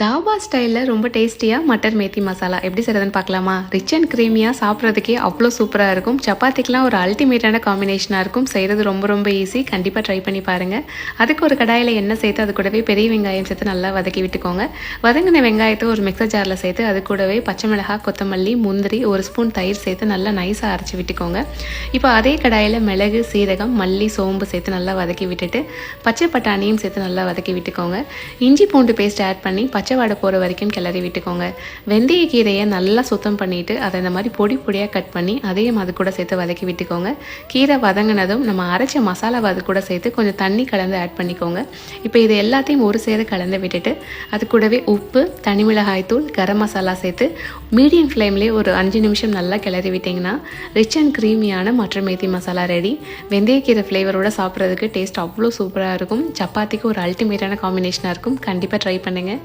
தாபா ஸ்டைலில் ரொம்ப டேஸ்டியாக மட்டர் மேத்தி மசாலா எப்படி செய்கிறதுன்னு பார்க்கலாமா? ரிச் அண்ட் க்ரீமியாக சாப்பிட்றதுக்கே அவ்வளோ சூப்பராக இருக்கும். சப்பாத்திக்கெலாம் ஒரு அல்டிமேட்டான காம்பினேஷனாக இருக்கும். செய்கிறது ரொம்ப ரொம்ப ஈஸி. கண்டிப்பாக ட்ரை பண்ணி பாருங்கள். அதுக்கு ஒரு கடாயில் எண்ணெய் சேர்த்து அது கூடவே பெரிய வெங்காயம் சேர்த்து நல்லா வதக்கி விட்டுக்கோங்க. வதங்கின வெங்காயத்தை ஒரு மிக்சர் ஜாரில் சேர்த்து அது கூடவே பச்சை மிளகாய், கொத்தமல்லி, முந்திரி, ஒரு ஸ்பூன் தயிர் சேர்த்து நல்லா நைஸாக அரைச்சி விட்டுக்கோங்க. இப்போ அதே கடாயில் மிளகு, சீரகம், மல்லி, சோம்பு சேர்த்து நல்லா வதக்கி விட்டுட்டு பச்சை பட்டாணியும் சேர்த்து நல்லா வதக்கி விட்டுக்கோங்க. இஞ்சி பூண்டு பேஸ்ட் ஆட் பண்ணி பச்சை வாடை போகிற வரைக்கும் கிளறி விட்டுக்கோங்க. வெந்தய கீரையை நல்லா சுத்தம் பண்ணிவிட்டு அதை இந்த மாதிரி பொடி பொடியாக கட் பண்ணி அதையும் அது கூட சேர்த்து வதக்கி விட்டுக்கோங்க. கீரை வதங்கினதும் நம்ம அரைச்ச மசாலாவை அது கூட சேர்த்து கொஞ்சம் தண்ணி கலந்து ஆட் பண்ணிக்கோங்க. இப்போ இது எல்லாத்தையும் ஒரு சேர கலந்து விட்டுட்டு அது கூடவே உப்பு, தனி மிளகாய் தூள், கரம் மசாலா சேர்த்து மீடியம் ஃப்ளேம்லேயே ஒரு 5 நிமிஷம் நல்லா கிளறி விட்டிங்கன்னா ரிச் அண்ட் க்ரீமியான மட்டர் மேத்தி மசாலா ரெடி. வெந்தயக்கீரை ஃப்ளேவரோட சாப்பிட்றதுக்கு டேஸ்ட் அவ்வளோ சூப்பராக இருக்கும். சப்பாத்திக்கு ஒரு அல்டிமேட்டான காம்பினேஷனாக இருக்கும். கண்டிப்பாக ட்ரை பண்ணுங்கள்.